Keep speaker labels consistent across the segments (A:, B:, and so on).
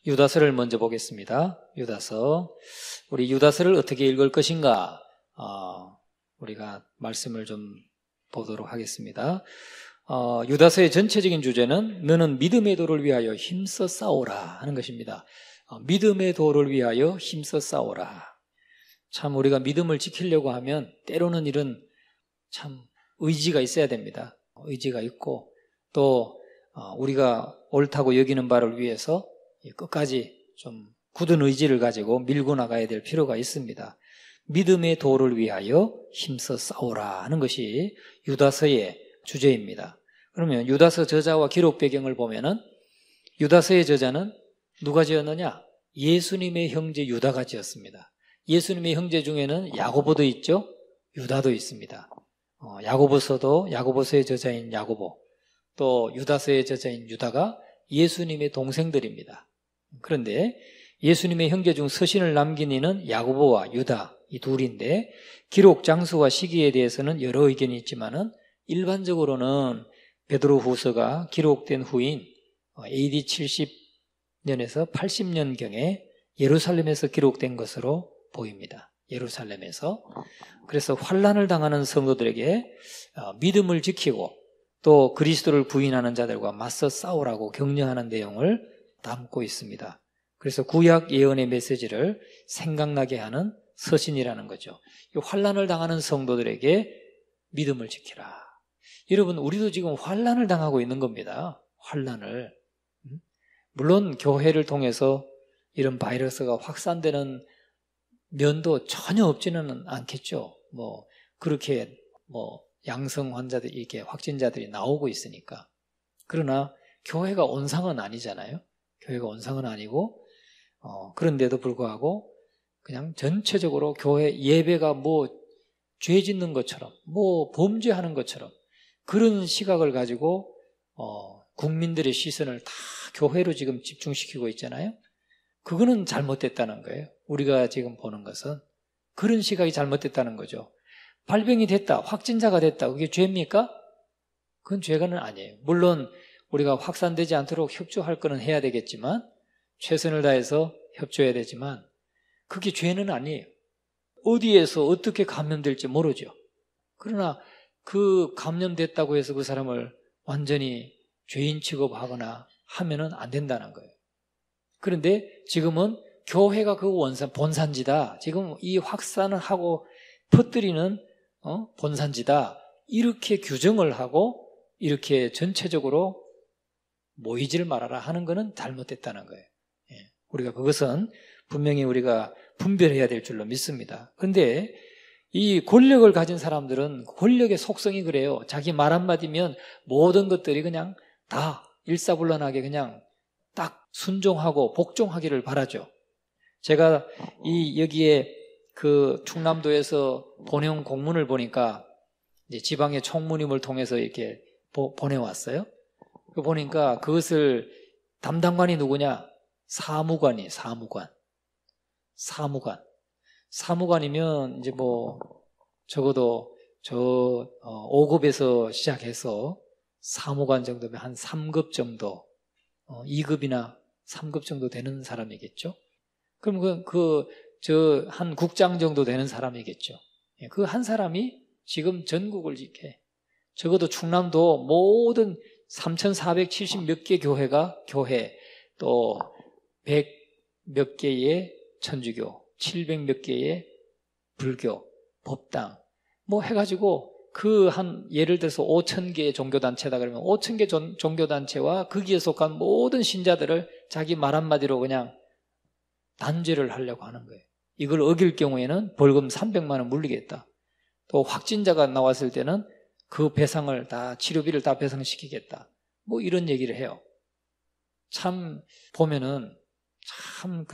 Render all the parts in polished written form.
A: 유다서를 먼저 보겠습니다. 유다서. 우리 유다서를 어떻게 읽을 것인가? 우리가 말씀을 좀 보도록 하겠습니다. 유다서의 전체적인 주제는 너는 믿음의 도를 위하여 힘써 싸우라 하는 것입니다. 믿음의 도를 위하여 힘써 싸우라. 참 우리가 믿음을 지키려고 하면 때로는 이런 참 의지가 있어야 됩니다. 의지가 있고 또 우리가 옳다고 여기는 바를 위해서 끝까지 좀 굳은 의지를 가지고 밀고 나가야 될 필요가 있습니다. 믿음의 도를 위하여 힘써 싸우라 하는 것이 유다서의 주제입니다. 그러면 유다서 저자와 기록 배경을 보면은 유다서의 저자는 누가 지었느냐? 예수님의 형제 유다가 지었습니다. 예수님의 형제 중에는 야고보도 있죠? 유다도 있습니다. 야고보서도 야고보서의 저자인 야고보, 또 유다서의 저자인 유다가 예수님의 동생들입니다. 그런데 예수님의 형제 중 서신을 남긴 이는 야고보와 유다 이 둘인데 기록 장소와 시기에 대해서는 여러 의견이 있지만은 일반적으로는 베드로 후서가 기록된 후인 AD 70년에서 80년경에 예루살렘에서 기록된 것으로 보입니다. 예루살렘에서. 그래서 환난을 당하는 성도들에게 믿음을 지키고 또 그리스도를 부인하는 자들과 맞서 싸우라고 격려하는 내용을 담고 있습니다. 그래서 구약 예언의 메시지를 생각나게 하는 서신이라는 거죠. 이 환난을 당하는 성도들에게 믿음을 지키라. 여러분, 우리도 지금 환난을 당하고 있는 겁니다. 환난을. 물론 교회를 통해서 이런 바이러스가 확산되는 면도 전혀 없지는 않겠죠. 그렇게 양성 환자들, 이렇게 확진자들이 나오고 있으니까. 그러나 교회가 온상은 아니잖아요. 교회가 온상은 아니고, 그런데도 불구하고 그냥 전체적으로 교회 예배가 죄 짓는 것처럼, 범죄하는 것처럼 그런 시각을 가지고, 국민들의 시선을 다 교회로 지금 집중시키고 있잖아요. 그거는 잘못됐다는 거예요. 우리가 지금 보는 것은 그런 시각이 잘못됐다는 거죠. 발병이 됐다, 확진자가 됐다, 그게 죄입니까? 그건 죄가는 아니에요. 물론 우리가 확산되지 않도록 협조할 거는 해야 되겠지만 최선을 다해서 협조해야 되지만 그게 죄는 아니에요. 어디에서 어떻게 감염될지 모르죠. 그러나 그 감염됐다고 해서 그 사람을 완전히 죄인 취급하거나 하면은 안 된다는 거예요. 그런데 지금은 교회가 그 본산지다. 지금 이 확산을 하고 퍼뜨리는 본산지다. 이렇게 규정을 하고 이렇게 전체적으로 모이지를 말아라 하는 것은 잘못됐다는 거예요. 우리가 그것은 분명히 우리가 분별해야 될 줄로 믿습니다. 그런데 이 권력을 가진 사람들은 권력의 속성이 그래요. 자기 말 한마디면 모든 것들이 그냥 다 일사불란하게 그냥 딱 순종하고 복종하기를 바라죠. 제가 여기에 그 충남도에서 보내온 공문을 보니까 이제 지방의 총무님을 통해서 이렇게 보내왔어요. 보니까 그것을 담당관이 누구냐? 사무관이면 이제 적어도 5급에서 시작해서 사무관 정도면 한 3급 정도, 2급이나 3급 정도 되는 사람이겠죠. 그럼 한 국장 정도 되는 사람이겠죠. 그 한 사람이 지금 전국을 이렇게, 적어도 충남도 모든 3,470 몇 개 교회, 또 100 몇 개의 천주교, 700 몇 개의 불교, 법당, 해가지고 예를 들어서 5,000개의 종교단체다 그러면 5,000개 종교단체와 거기에 속한 모든 신자들을 자기 말 한마디로 그냥 단죄를 하려고 하는 거예요. 이걸 어길 경우에는 벌금 300만 원 물리겠다. 또 확진자가 나왔을 때는 그 배상을 다, 치료비를 다 배상시키겠다. 이런 얘기를 해요. 참 보면은 참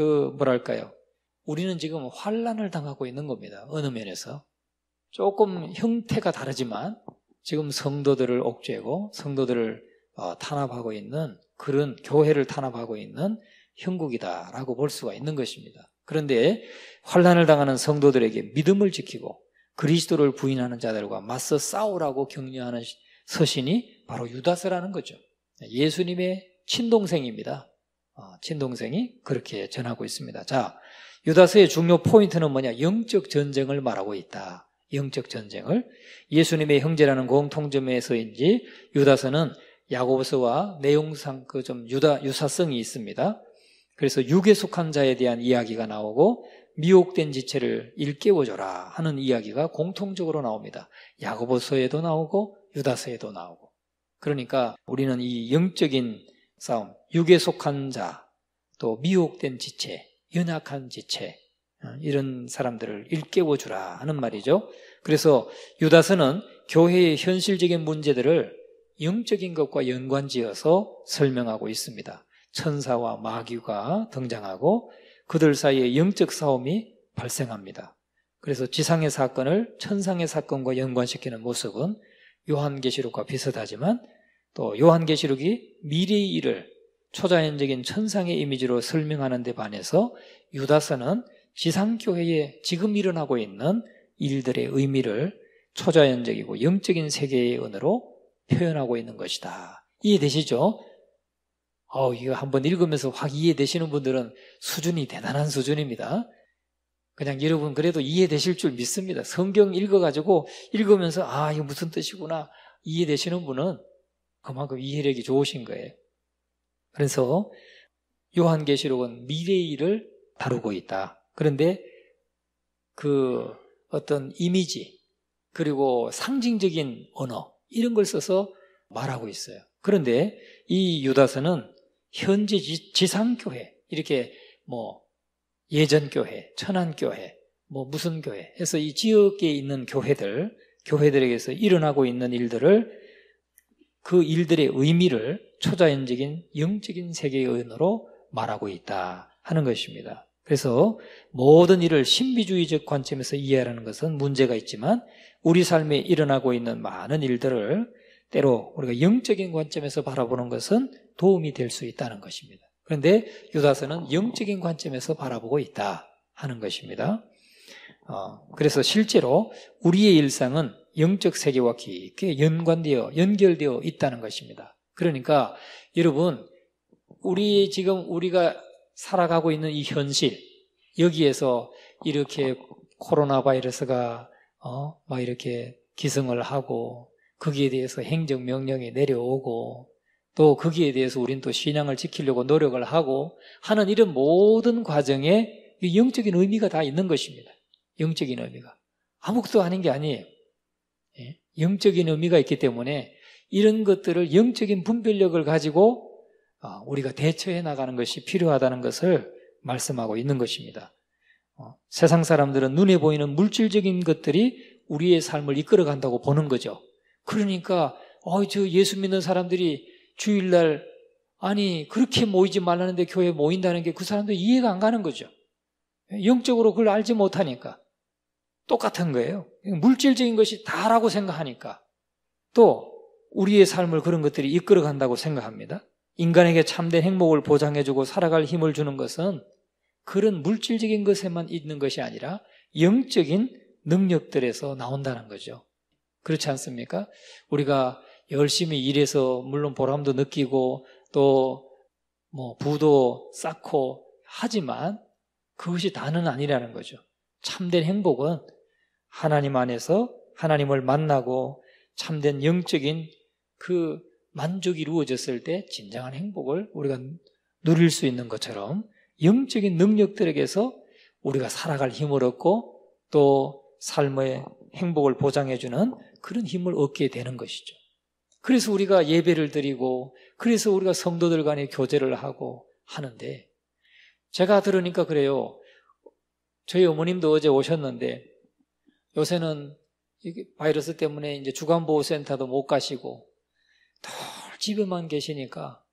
A: 우리는 지금 환난을 당하고 있는 겁니다. 어느 면에서. 조금 형태가 다르지만 지금 성도들을 옥죄고 성도들을 탄압하고 있는 그런 교회를 탄압하고 있는 형국이다라고 볼 수가 있는 것입니다. 그런데 환난을 당하는 성도들에게 믿음을 지키고 그리스도를 부인하는 자들과 맞서 싸우라고 격려하는 서신이 바로 유다서라는 거죠. 예수님의 친동생입니다. 친동생이 그렇게 전하고 있습니다. 자, 유다서의 중요 포인트는 뭐냐? 영적 전쟁을 말하고 있다. 영적 전쟁을. 예수님의 형제라는 공통점에서인지 유다서는 야고보서와 내용상 유사성이 있습니다. 그래서 육에 속한 자에 대한 이야기가 나오고 미혹된 지체를 일깨워줘라 하는 이야기가 공통적으로 나옵니다. 야고보서에도 나오고 유다서에도 나오고. 그러니까 우리는 이 영적인 싸움, 육에 속한 자, 또 미혹된 지체, 연약한 지체, 이런 사람들을 일깨워주라 하는 말이죠. 그래서 유다서는 교회의 현실적인 문제들을 영적인 것과 연관지어서 설명하고 있습니다. 천사와 마귀가 등장하고 그들 사이에 영적 싸움이 발생합니다. 그래서 지상의 사건을 천상의 사건과 연관시키는 모습은 요한계시록과 비슷하지만 또 요한계시록이 미래의 일을 초자연적인 천상의 이미지로 설명하는 데 반해서 유다서는 지상교회에 지금 일어나고 있는 일들의 의미를 초자연적이고 영적인 세계의 언어로 표현하고 있는 것이다. 이해되시죠? 이거 한번 읽으면서 확 이해되시는 분들은 수준이 대단한 수준입니다. 그냥 여러분 그래도 이해되실 줄 믿습니다. 성경 읽어가지고 읽으면서 이거 무슨 뜻이구나 이해되시는 분은 그만큼 이해력이 좋으신 거예요. 그래서 요한계시록은 미래의 일을 다루고 있다. 그런데 그 어떤 이미지 그리고 상징적인 언어 이런 걸 써서 말하고 있어요. 그런데 이 유다서는 현재 지상교회 이렇게 예전교회, 천안교회, 무슨 교회 해서 이 지역에 있는 교회들에게서 일어나고 있는 일들을 그 일들의 의미를 초자연적인 영적인 세계의 언어로 말하고 있다 하는 것입니다. 그래서 모든 일을 신비주의적 관점에서 이해하는 것은 문제가 있지만 우리 삶에 일어나고 있는 많은 일들을 때로 우리가 영적인 관점에서 바라보는 것은 도움이 될 수 있다는 것입니다. 그런데 유다서는 영적인 관점에서 바라보고 있다 하는 것입니다. 그래서 실제로 우리의 일상은 영적 세계와 깊게 연결되어 있다는 것입니다. 그러니까 여러분, 우리가 살아가고 있는 이 현실, 여기에서 이렇게 코로나 바이러스가 막 이렇게 기승을 하고 거기에 대해서 행정명령이 내려오고 또 거기에 대해서 우리는 또 신앙을 지키려고 노력을 하고 하는 이런 모든 과정에 영적인 의미가 다 있는 것입니다. 영적인 의미가. 아무것도 아닌 게 아니에요. 영적인 의미가 있기 때문에 이런 것들을 영적인 분별력을 가지고 우리가 대처해 나가는 것이 필요하다는 것을 말씀하고 있는 것입니다. 세상 사람들은 눈에 보이는 물질적인 것들이 우리의 삶을 이끌어간다고 보는 거죠. 그러니까 저 예수 믿는 사람들이 주일날 그렇게 모이지 말라는데 교회에 모인다는 게 그 사람들 이해가 안 가는 거죠. 영적으로 그걸 알지 못하니까. 똑같은 거예요. 물질적인 것이 다라고 생각하니까 또 우리의 삶을 그런 것들이 이끌어간다고 생각합니다. 인간에게 참된 행복을 보장해주고 살아갈 힘을 주는 것은 그런 물질적인 것에만 있는 것이 아니라 영적인 능력들에서 나온다는 거죠. 그렇지 않습니까? 우리가 열심히 일해서 물론 보람도 느끼고 또 부도 쌓고 하지만 그것이 다는 아니라는 거죠. 참된 행복은 하나님 안에서 하나님을 만나고 참된 영적인 그 만족이 이루어졌을 때 진정한 행복을 우리가 누릴 수 있는 것처럼 영적인 능력들에게서 우리가 살아갈 힘을 얻고 또 삶의 행복을 보장해주는 그런 힘을 얻게 되는 것이죠. 그래서 우리가 예배를 드리고 그래서 우리가 성도들 간에 교제를 하고 하는데 제가 들으니까 그래요. 저희 어머님도 어제 오셨는데 요새는 바이러스 때문에 이제 주간보호센터도 못 가시고 늘 집에만 계시니까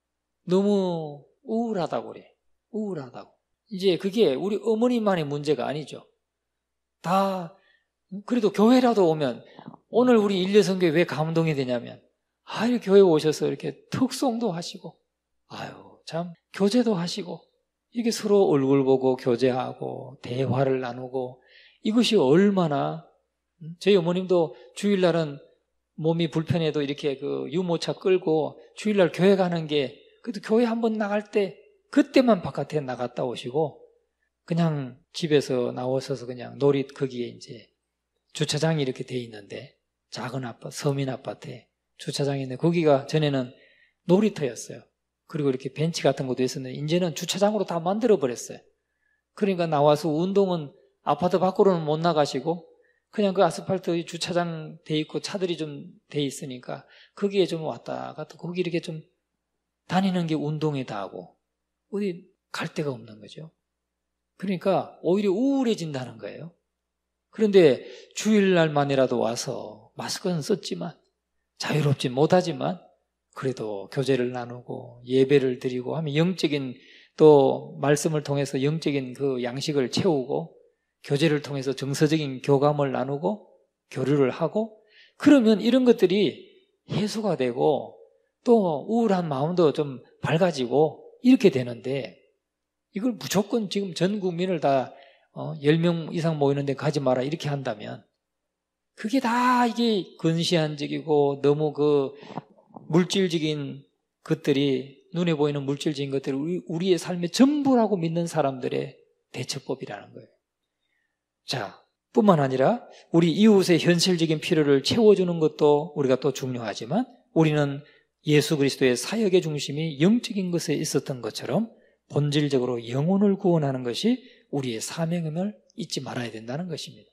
A: 너무 우울하다고 그래. 우울하다고. 이제 그게 우리 어머니만의 문제가 아니죠. 다 그래도 교회라도 오면 오늘 우리 일려성교회 왜 감동이 되냐면 이렇게 교회 오셔서 이렇게 특송도 하시고 참 교제도 하시고 이게 서로 얼굴 보고 교제하고 대화를 나누고 이것이 얼마나 저희 어머님도 주일날은 몸이 불편해도 이렇게 그 유모차 끌고 주일날 교회 가는 게 그래도 교회 한번 나갈 때 그때만 바깥에 나갔다 오시고 그냥 집에서 나오셔서 그냥 거기에 이제 주차장이 이렇게 돼 있는데 작은 아파트, 서민 아파트에 주차장이 있는데 거기가 전에는 놀이터였어요. 그리고 이렇게 벤치 같은 것도 있었는데 이제는 주차장으로 다 만들어 버렸어요. 그러니까 나와서 운동은 아파트 밖으로는 못 나가시고 그냥 그 아스팔트 주차장 돼 있고 차들이 좀 돼 있으니까 거기에 좀 왔다 갔다 거기 이렇게 좀 다니는 게 운동이다 하고 어디 갈 데가 없는 거죠. 그러니까 오히려 우울해진다는 거예요. 그런데 주일날만이라도 와서 마스크는 썼지만 자유롭지 못하지만 그래도 교제를 나누고 예배를 드리고 하면 영적인 또 말씀을 통해서 영적인 그 양식을 채우고 교제를 통해서 정서적인 교감을 나누고 교류를 하고 그러면 이런 것들이 해소가 되고 또 우울한 마음도 좀 밝아지고 이렇게 되는데 이걸 무조건 지금 전 국민을 다 10명 이상 모이는데 가지 마라 이렇게 한다면 그게 다 이게 근시안적이고 너무 그 물질적인 것들이 눈에 보이는 물질적인 것들이 우리의 삶의 전부라고 믿는 사람들의 대처법이라는 거예요. 자, 뿐만 아니라 우리 이웃의 현실적인 필요를 채워주는 것도 우리가 또 중요하지만 우리는 예수 그리스도의 사역의 중심이 영적인 것에 있었던 것처럼 본질적으로 영혼을 구원하는 것이 우리의 사명임을 잊지 말아야 된다는 것입니다.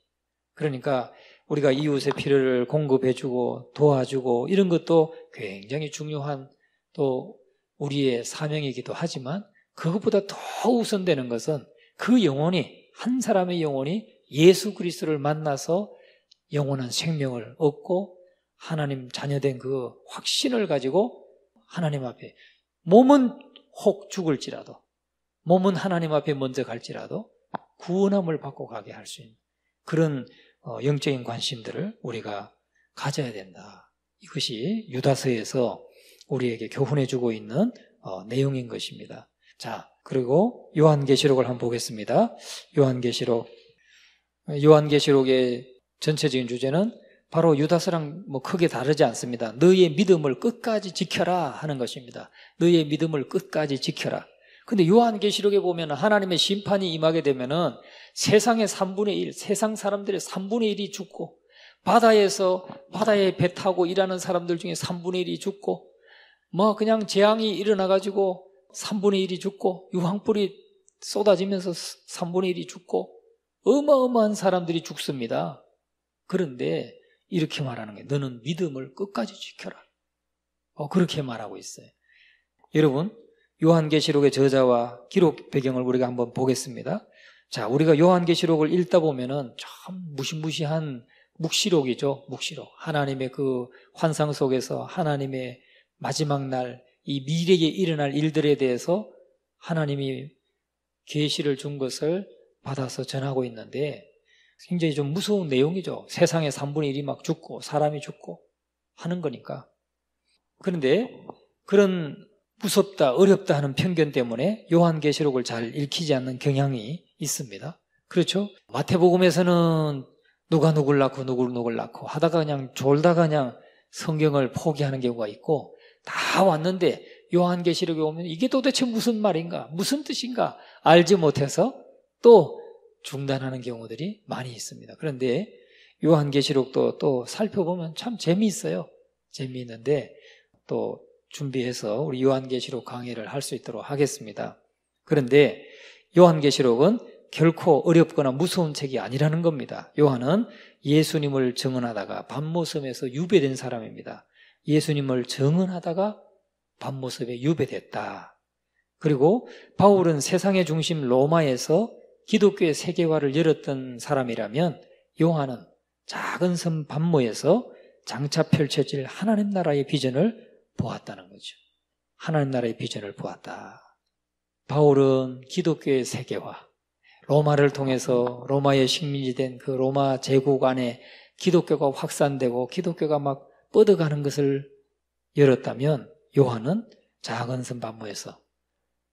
A: 그러니까 우리가 이웃의 필요를 공급해주고 도와주고 이런 것도 굉장히 중요한 또 우리의 사명이기도 하지만 그것보다 더 우선되는 것은 그 영혼이 한 사람의 영혼이 예수 그리스도를 만나서 영원한 생명을 얻고 하나님 자녀된 그 확신을 가지고 하나님 앞에 몸은 혹 죽을지라도 몸은 하나님 앞에 먼저 갈지라도 구원함을 받고 가게 할 수 있는 그런 영적인 관심들을 우리가 가져야 된다. 이것이 유다서에서 우리에게 교훈해주고 있는 내용인 것입니다. 자, 그리고 요한계시록을 한번 보겠습니다. 요한계시록의 전체적인 주제는 바로 유다서랑 크게 다르지 않습니다. 너희의 믿음을 끝까지 지켜라 하는 것입니다. 너희의 믿음을 끝까지 지켜라. 근데 요한계시록에 보면 하나님의 심판이 임하게 되면은 세상의 3분의 1, 세상 사람들의 3분의 1이 죽고 바다에 배 타고 일하는 사람들 중에 3분의 1이 죽고 그냥 재앙이 일어나가지고 3분의 1이 죽고 유황불이 쏟아지면서 3분의 1이 죽고 어마어마한 사람들이 죽습니다. 그런데 이렇게 말하는 거예요. 너는 믿음을 끝까지 지켜라. 그렇게 말하고 있어요. 여러분, 요한계시록의 저자와 기록 배경을 우리가 한번 보겠습니다. 자, 우리가 요한계시록을 읽다 보면은 참 무시무시한 묵시록이죠. 묵시록. 하나님의 그 환상 속에서 하나님의 마지막 날, 이 미래에 일어날 일들에 대해서 하나님이 계시를 준 것을 받아서 전하고 있는데 굉장히 좀 무서운 내용이죠. 세상의 3분의 1이 막 죽고 사람이 죽고 하는 거니까. 그런데 그런 무섭다, 어렵다 하는 편견 때문에 요한계시록을 잘 읽히지 않는 경향이 있습니다. 그렇죠? 마태복음에서는 누가 누굴 낳고 누굴 낳고 하다가 그냥 졸다가 그냥 성경을 포기하는 경우가 있고 다 왔는데 요한계시록에 오면 이게 도대체 무슨 말인가, 무슨 뜻인가 알지 못해서 또 중단하는 경우들이 많이 있습니다. 그런데 요한계시록도 또 살펴보면 참 재미있어요. 재미있는데 또 준비해서 우리 요한계시록 강의를 할 수 있도록 하겠습니다. 그런데 요한계시록은 결코 어렵거나 무서운 책이 아니라는 겁니다. 요한은 예수님을 증언하다가 밤모섬에서 유배된 사람입니다. 예수님을 증언하다가 밤모섬에 유배됐다. 그리고 바울은 세상의 중심 로마에서 기독교의 세계화를 열었던 사람이라면 요한은 작은 섬 밤모에서 장차 펼쳐질 하나님 나라의 비전을 보았다는 거죠. 하나님 나라의 비전을 보았다. 바울은 기독교의 세계화, 로마를 통해서 로마의 식민지 된 그 로마 제국 안에 기독교가 확산되고 기독교가 막 뻗어가는 것을 열었다면 요한은 작은 섬 밤모에서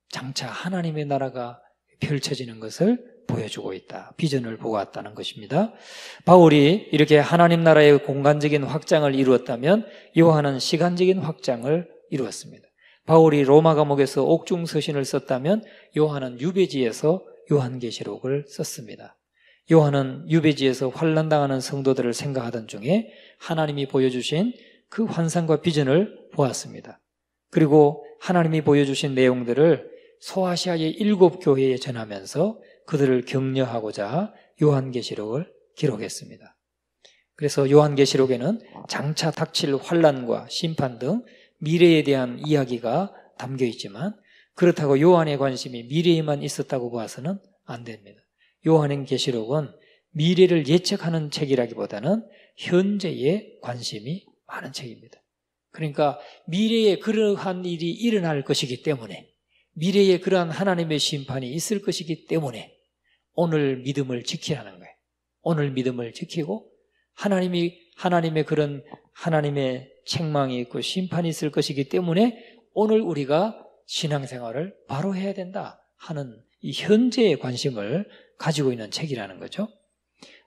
A: 장차 하나님의 나라가 펼쳐지는 것을 보여주고 있다. 비전을 보았다는 것입니다. 바울이 이렇게 하나님 나라의 공간적인 확장을 이루었다면 요한은 시간적인 확장을 이루었습니다. 바울이 로마 감옥에서 옥중 서신을 썼다면 요한은 유배지에서 요한계시록을 썼습니다. 요한은 유배지에서 환난당하는 성도들을 생각하던 중에 하나님이 보여주신 그 환상과 비전을 보았습니다. 그리고 하나님이 보여주신 내용들을 소아시아의 7 교회에 전하면서 그들을 격려하고자 요한계시록을 기록했습니다. 그래서 요한계시록에는 장차 닥칠 환난과 심판 등 미래에 대한 이야기가 담겨 있지만 그렇다고 요한의 관심이 미래에만 있었다고 봐서는 안 됩니다. 요한의 계시록은 미래를 예측하는 책이라기보다는 현재에 관심이 많은 책입니다. 그러니까 미래에 그러한 일이 일어날 것이기 때문에, 미래에 그러한 하나님의 심판이 있을 것이기 때문에 오늘 믿음을 지키라는 거예요. 오늘 믿음을 지키고 하나님의 그런 하나님의 책망이 있고 심판이 있을 것이기 때문에 오늘 우리가 신앙생활을 바로 해야 된다 하는 이 현재의 관심을 가지고 있는 책이라는 거죠.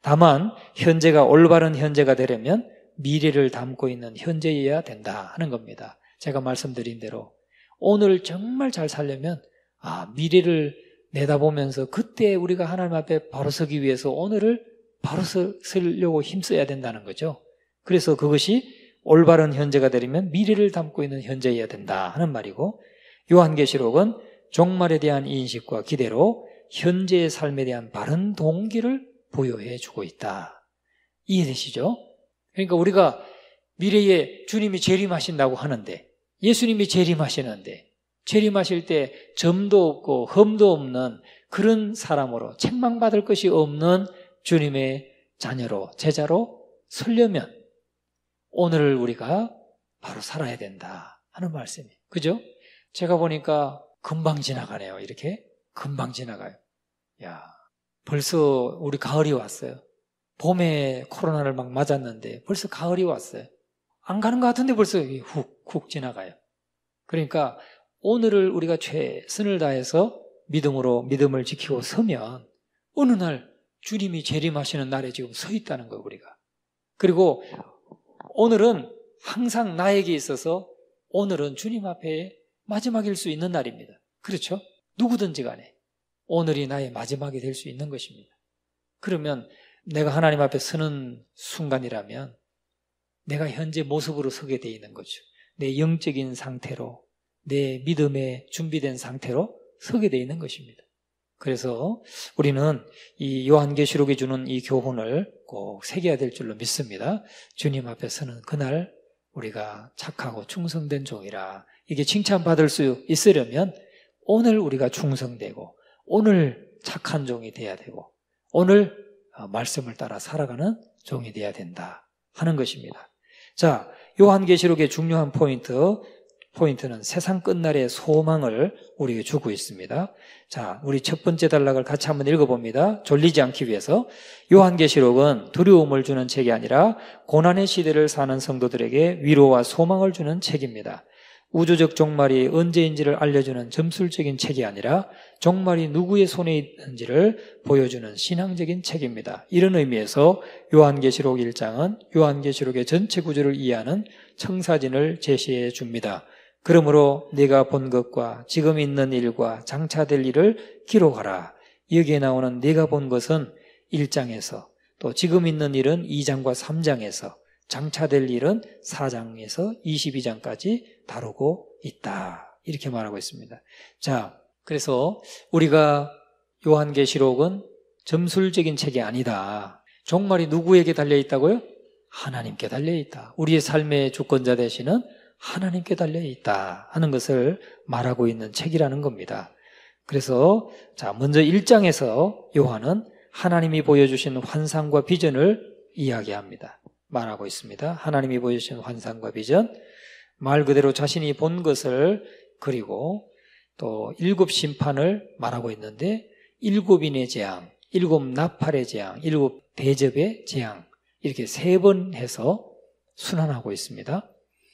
A: 다만 현재가 올바른 현재가 되려면 미래를 담고 있는 현재여야 된다 하는 겁니다. 제가 말씀드린 대로 오늘 정말 잘 살려면 미래를 내다보면서 그때 우리가 하나님 앞에 바로 서기 위해서 오늘을 바로 서려고 힘써야 된다는 거죠. 그래서 그것이 올바른 현재가 되려면 미래를 담고 있는 현재여야 된다 하는 말이고, 요한계시록은 종말에 대한 인식과 기대로 현재의 삶에 대한 바른 동기를 부여해 주고 있다. 이해되시죠? 그러니까 우리가 미래에 주님이 재림하신다고 하는데, 예수님이 재림하시는데, 재림하실 때 점도 없고 흠도 없는 그런 사람으로 책망받을 것이 없는 주님의 자녀로, 제자로 서려면 오늘을 우리가 바로 살아야 된다 하는 말씀이에요. 그죠? 제가 보니까 금방 지나가네요. 이렇게 금방 지나가요. 벌써 우리 가을이 왔어요. 봄에 코로나를 막 맞았는데 벌써 가을이 왔어요. 안 가는 것 같은데 벌써 훅 지나가요. 그러니까 오늘을 우리가 최선을 다해서 믿음을 지키고 서면 어느 날 주님이 재림하시는 날에 지금 서 있다는 거예요, 우리가. 그리고 오늘은 항상 나에게 있어서 오늘은 주님 앞에 마지막일 수 있는 날입니다. 그렇죠? 누구든지 간에 오늘이 나의 마지막이 될 수 있는 것입니다. 그러면 내가 하나님 앞에 서는 순간이라면 내가 현재 모습으로 서게 돼 있는 거죠. 내 영적인 상태로, 내 믿음에 준비된 상태로 서게 돼 있는 것입니다. 그래서 우리는 이 요한계시록이 주는 이 교훈을 꼭 새겨야 될 줄로 믿습니다. 주님 앞에 서는 그날 우리가 착하고 충성된 종이라, 이게 칭찬받을 수 있으려면 오늘 우리가 충성되고 오늘 착한 종이 돼야 되고 오늘 말씀을 따라 살아가는 종이 돼야 된다 하는 것입니다. 자, 요한계시록의 중요한 포인트는 세상 끝날의 소망을 우리에게 주고 있습니다. 자, 우리 첫 번째 단락을 같이 한번 읽어봅니다. 졸리지 않기 위해서. 요한계시록은 두려움을 주는 책이 아니라 고난의 시대를 사는 성도들에게 위로와 소망을 주는 책입니다. 우주적 종말이 언제인지를 알려주는 점술적인 책이 아니라 종말이 누구의 손에 있는지를 보여주는 신앙적인 책입니다. 이런 의미에서 요한계시록 1장은 요한계시록의 전체 구조를 이해하는 청사진을 제시해 줍니다. 그러므로 네가 본 것과 지금 있는 일과 장차 될 일을 기록하라. 여기에 나오는 네가 본 것은 1장에서, 또 지금 있는 일은 2장과 3장에서, 장차 될 일은 4장에서 22장까지 다루고 있다. 이렇게 말하고 있습니다. 자, 그래서 우리가 요한계시록은 점술적인 책이 아니다. 종말이 누구에게 달려있다고요? 하나님께 달려있다. 우리의 삶의 주권자 되시는 하나님께 달려있다 하는 것을 말하고 있는 책이라는 겁니다. 그래서 먼저 1장에서 요한은 하나님이 보여주신 환상과 비전을 이야기합니다. 말하고 있습니다. 하나님이 보여주신 환상과 비전, 말 그대로 자신이 본 것을 그리고 또 7 심판을 말하고 있는데 7인의 재앙, 7 나팔의 재앙, 7 대접의 재앙, 이렇게 3번 해서 순환하고 있습니다.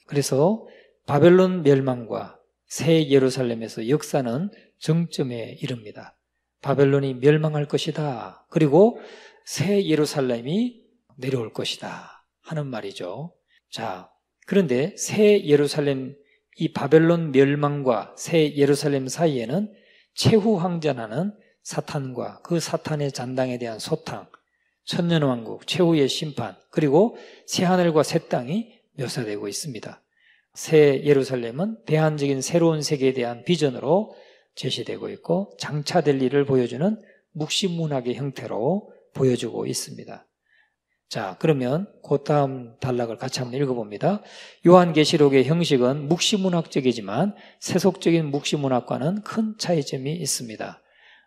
A: 그래서 바벨론 멸망과 새 예루살렘에서 역사는 정점에 이릅니다. 바벨론이 멸망할 것이다. 그리고 새 예루살렘이 내려올 것이다 하는 말이죠. 자, 그런데 새 예루살렘이 이 바벨론 멸망과 새 예루살렘 사이에는 최후 황전하는 사탄과 그 사탄의 잔당에 대한 소탕, 천년왕국, 최후의 심판, 그리고 새하늘과 새 땅이 묘사되고 있습니다. 새 예루살렘은 대안적인 새로운 세계에 대한 비전으로 제시되고 있고 장차될 일을 보여주는 묵시문학의 형태로 보여주고 있습니다. 자, 그러면 그 다음 단락을 같이 한번 읽어봅니다. 요한계시록의 형식은 묵시문학적이지만 세속적인 묵시문학과는 큰 차이점이 있습니다.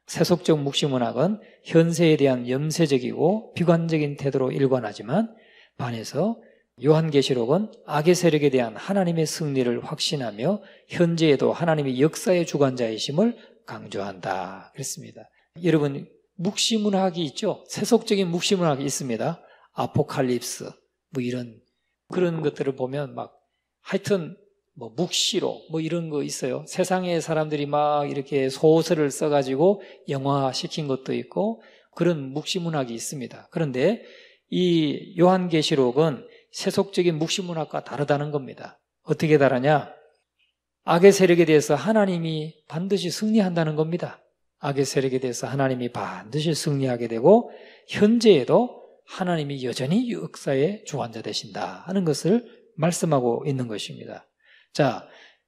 A: 세속적 묵시문학은 현세에 대한 염세적이고 비관적인 태도로 일관하지만 반해서 요한계시록은 악의 세력에 대한 하나님의 승리를 확신하며 현재에도 하나님의 역사의 주관자이심을 강조한다. 그랬습니다. 여러분, 묵시문학이 있죠? 세속적인 묵시문학이 있습니다. 아포칼립스, 이런 그런 것들을 보면 하여튼 묵시록 이런 거 있어요. 세상의 사람들이 막 이렇게 소설을 써가지고 영화시킨 것도 있고 그런 묵시문학이 있습니다. 그런데 이 요한계시록은 세속적인 묵시문학과 다르다는 겁니다. 어떻게 다르냐? 악의 세력에 대해서 하나님이 반드시 승리한다는 겁니다. 악의 세력에 대해서 하나님이 반드시 승리하게 되고 현재에도 하나님이 여전히 역사의 주관자 되신다 하는 것을 말씀하고 있는 것입니다. 자,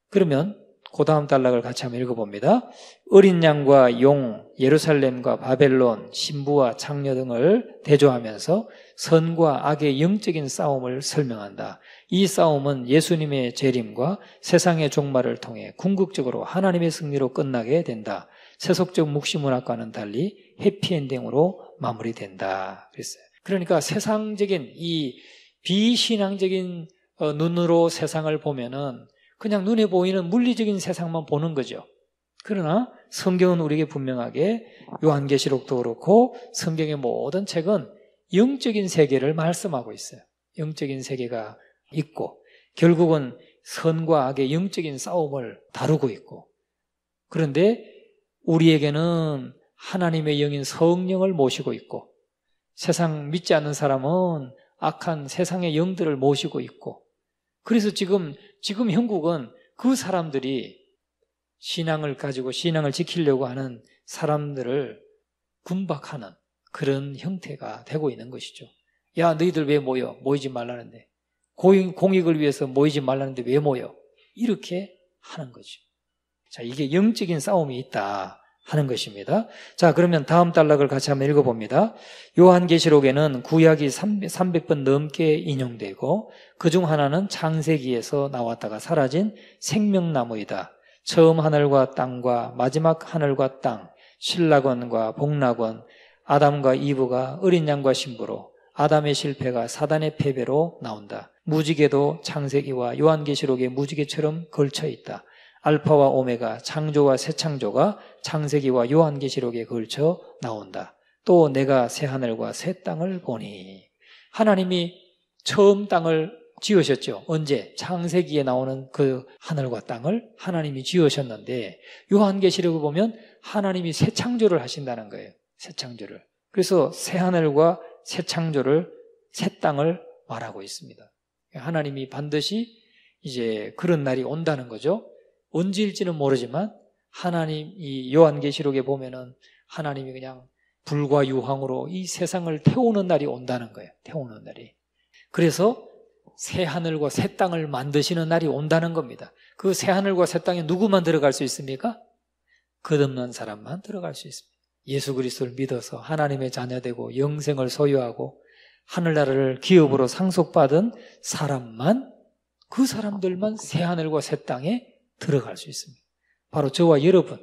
A: 그러면 그 다음 단락을 같이 한번 읽어봅니다. 어린 양과 용, 예루살렘과 바벨론, 신부와 창녀 등을 대조하면서 선과 악의 영적인 싸움을 설명한다. 이 싸움은 예수님의 재림과 세상의 종말을 통해 궁극적으로 하나님의 승리로 끝나게 된다. 세속적 묵시문학과는 달리 해피엔딩으로 마무리된다. 그랬어요. 그러니까 세상적인 이 비신앙적인 눈으로 세상을 보면은 그냥 눈에 보이는 물리적인 세상만 보는 거죠. 그러나 성경은 우리에게 분명하게 요한계시록도 그렇고 성경의 모든 책은 영적인 세계를 말씀하고 있어요. 영적인 세계가 있고 결국은 선과 악의 영적인 싸움을 다루고 있고 그런데 우리에게는 하나님의 영인 성령을 모시고 있고 세상 믿지 않는 사람은 악한 세상의 영들을 모시고 있고 그래서 지금 형국은 그 사람들이 신앙을 가지고 신앙을 지키려고 하는 사람들을 군박하는 그런 형태가 되고 있는 것이죠. 야, 너희들 왜 모여? 모이지 말라는데. 공익을 위해서 모이지 말라는데 왜 모여? 이렇게 하는 거죠. 자, 이게 영적인 싸움이 있다 하는 것입니다. 자, 그러면 다음 단락을 같이 한번 읽어봅니다. 요한계시록에는 구약이 300번 넘게 인용되고 그중 하나는 창세기에서 나왔다가 사라진 생명나무이다. 처음 하늘과 땅과 마지막 하늘과 땅, 신락원과 복락원, 아담과 이브가 어린 양과 신부로 아담의 실패가 사단의 패배로 나온다. 무지개도 창세기와 요한계시록의 무지개처럼 걸쳐 있다. 알파와 오메가, 창조와 새 창조가 창세기와 요한계시록에 걸쳐 나온다. 또 내가 새 하늘과 새 땅을 보니. 하나님이 처음 땅을 지으셨죠. 언제? 창세기에 나오는 그 하늘과 땅을 하나님이 지으셨는데 요한계시록을 보면 하나님이 새 창조를 하신다는 거예요. 새 창조를. 그래서 새 하늘과 새 창조를, 새 땅을 말하고 있습니다. 하나님이 반드시 이제 그런 날이 온다는 거죠. 언제일지는 모르지만 하나님 이 요한계시록에 보면은 하나님이 그냥 불과 유황으로 이 세상을 태우는 날이 온다는 거예요. 태우는 날이. 그래서 새 하늘과 새 땅을 만드시는 날이 온다는 겁니다. 그 새 하늘과 새 땅에 누구만 들어갈 수 있습니까? 거듭난 사람만 들어갈 수 있습니다. 예수 그리스도를 믿어서 하나님의 자녀되고 영생을 소유하고 하늘나라를 기업으로 상속받은 사람만, 그 사람들만 새 하늘과 새 땅에 들어갈 수 있습니다. 바로 저와 여러분,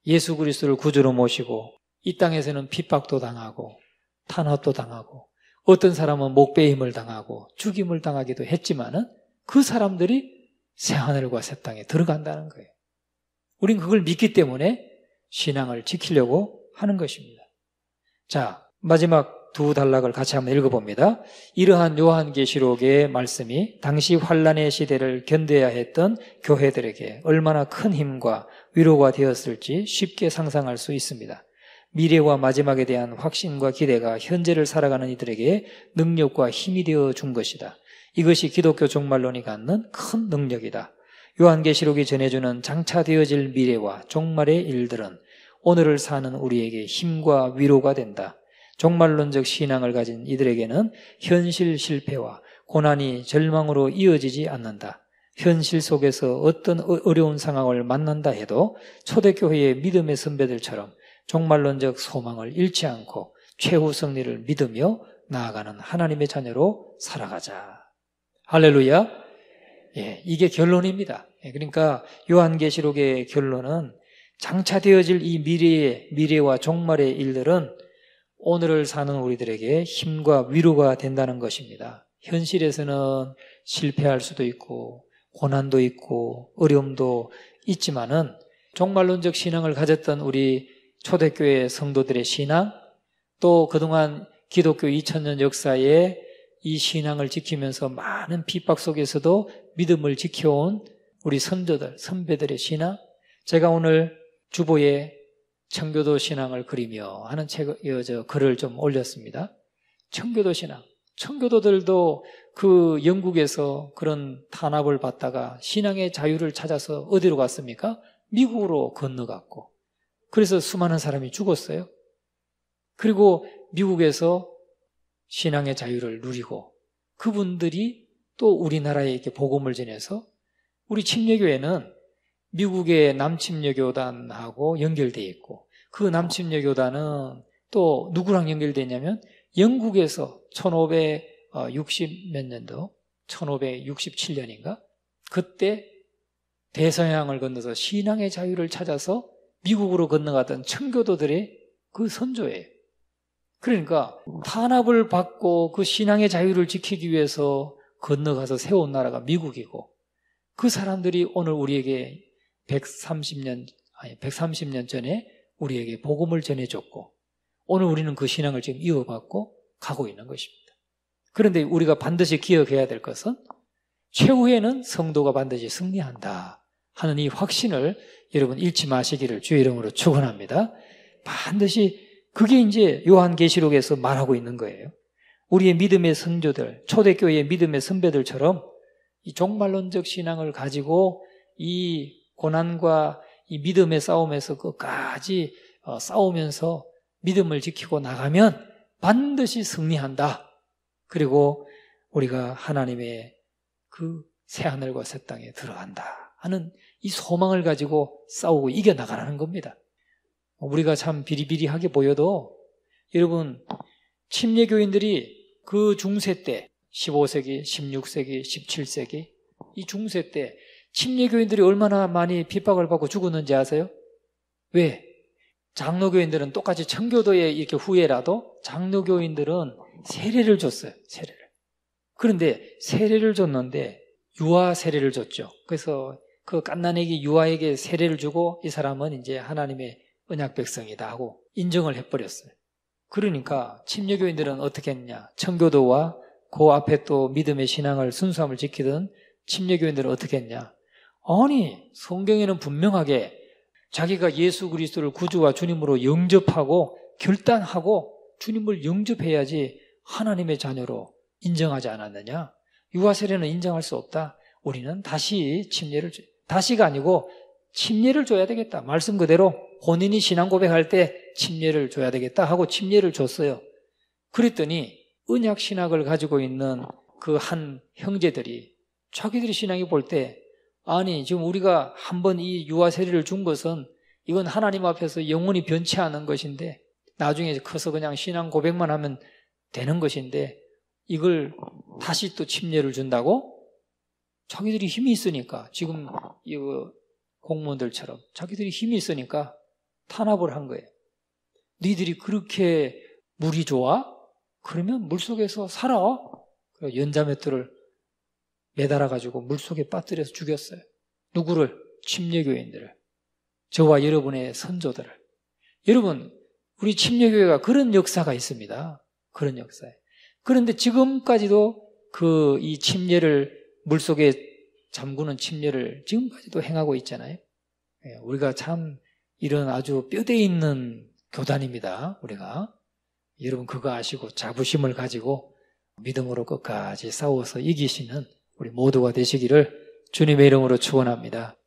A: 예수 그리스도를 구주로 모시고 이 땅에서는 핍박도 당하고 탄압도 당하고 어떤 사람은 목베임을 당하고 죽임을 당하기도 했지만은 그 사람들이 새 하늘과 새 땅에 들어간다는 거예요. 우린 그걸 믿기 때문에 신앙을 지키려고 하는 것입니다. 자, 마지막 두 단락을 같이 한번 읽어봅니다. 이러한 요한계시록의 말씀이 당시 환란의 시대를 견뎌야 했던 교회들에게 얼마나 큰 힘과 위로가 되었을지 쉽게 상상할 수 있습니다. 미래와 마지막에 대한 확신과 기대가 현재를 살아가는 이들에게 능력과 힘이 되어 준 것이다. 이것이 기독교 종말론이 갖는 큰 능력이다. 요한계시록이 전해주는 장차되어질 미래와 종말의 일들은 오늘을 사는 우리에게 힘과 위로가 된다. 종말론적 신앙을 가진 이들에게는 현실 실패와 고난이 절망으로 이어지지 않는다. 현실 속에서 어떤 어려운 상황을 만난다 해도 초대교회의 믿음의 선배들처럼 종말론적 소망을 잃지 않고 최후 승리를 믿으며 나아가는 하나님의 자녀로 살아가자. 할렐루야. 예, 이게 결론입니다. 그러니까 요한계시록의 결론은 장차되어질 이 미래와 종말의 일들은 오늘을 사는 우리들에게 힘과 위로가 된다는 것입니다. 현실에서는 실패할 수도 있고 고난도 있고 어려움도 있지만은 종말론적 신앙을 가졌던 우리 초대교회 성도들의 신앙, 또 그동안 기독교 2000년 역사에 이 신앙을 지키면서 많은 핍박 속에서도 믿음을 지켜온 우리 선조들, 선배들의 신앙, 제가 오늘 주보에 청교도 신앙을 그리며 하는 글을 좀 올렸습니다. 청교도 신앙. 청교도들도 그 영국에서 그런 탄압을 받다가 신앙의 자유를 찾아서 어디로 갔습니까? 미국으로 건너갔고, 그래서 수많은 사람이 죽었어요. 그리고 미국에서 신앙의 자유를 누리고 그분들이 또 우리나라에 이렇게 복음을 전해서 우리 침례교회는 미국의 남침례교단하고 연결되어 있고 그 남침례교단은 또 누구랑 연결되어 있냐면 영국에서 1560 몇 년도 1567년인가 그때 대서양을 건너서 신앙의 자유를 찾아서 미국으로 건너갔던 청교도들의 그 선조예요. 그러니까 탄압을 받고 그 신앙의 자유를 지키기 위해서 건너가서 세운 나라가 미국이고 그 사람들이 오늘 우리에게 130년 전에 우리에게 복음을 전해줬고 오늘 우리는 그 신앙을 지금 이어받고 가고 있는 것입니다. 그런데 우리가 반드시 기억해야 될 것은 최후에는 성도가 반드시 승리한다 하는 이 확신을 여러분 잃지 마시기를 주의 이름으로 축원합니다. 반드시 그게 이제 요한계시록에서 말하고 있는 거예요. 우리의 믿음의 선조들, 초대교회의 믿음의 선배들처럼 이 종말론적 신앙을 가지고 이 고난과 이 믿음의 싸움에서 끝까지 싸우면서 믿음을 지키고 나가면 반드시 승리한다. 그리고 우리가 하나님의 그 새하늘과 새 땅에 들어간다 하는 이 소망을 가지고 싸우고 이겨나가라는 겁니다. 우리가 참 비리비리하게 보여도 여러분 침례교인들이 그 중세 때 15세기, 16세기, 17세기 이 중세 때 침례교인들이 얼마나 많이 핍박을 받고 죽었는지 아세요? 왜? 장로교인들은 똑같이 청교도의 이렇게 후예라도 장로교인들은 세례를 줬어요. 세례를. 그런데 세례를 줬는데 유아 세례를 줬죠. 그래서 그 갓난아기 유아에게 세례를 주고 이 사람은 이제 하나님의 언약 백성이다 하고 인정을 해버렸어요. 그러니까 침례교인들은 어떻게 했냐? 청교도와 그 앞에 또 믿음의 신앙을 순수함을 지키던 침례교인들은 어떻게 했냐? 아니 성경에는 분명하게 자기가 예수 그리스도를 구주와 주님으로 영접하고 결단하고 주님을 영접해야지 하나님의 자녀로 인정하지 않았느냐? 유아 세례는 인정할 수 없다. 우리는 다시 다시가 아니고 침례를 줘야 되겠다. 말씀 그대로 본인이 신앙 고백할 때 침례를 줘야 되겠다 하고 침례를 줬어요. 그랬더니 언약 신학을 가지고 있는 그 한 형제들이 자기들이 신앙이 볼 때 아니 지금 우리가 한번 이 유아 세례를 준 것은 이건 하나님 앞에서 영원히 변치 않은 것인데 나중에 커서 그냥 신앙 고백만 하면 되는 것인데 이걸 다시 또 침례를 준다고? 자기들이 힘이 있으니까 지금 이 공무원들처럼 자기들이 힘이 있으니까 탄압을 한 거예요. 니들이 그렇게 물이 좋아? 그러면 물속에서 살아. 연자맷돌을 매달아가지고 물속에 빠뜨려서 죽였어요. 누구를? 침례교인들을. 저와 여러분의 선조들을. 여러분 우리 침례교회가 그런 역사가 있습니다. 그런 역사에. 그런데 지금까지도 이 침례를 물속에 잠그는 침례를 지금까지도 행하고 있잖아요. 우리가 참 이런 아주 뼈대 있는 교단입니다. 우리가. 여러분 그거 아시고 자부심을 가지고 믿음으로 끝까지 싸워서 이기시는 우리 모두가 되시기를 주님의 이름으로 축원합니다.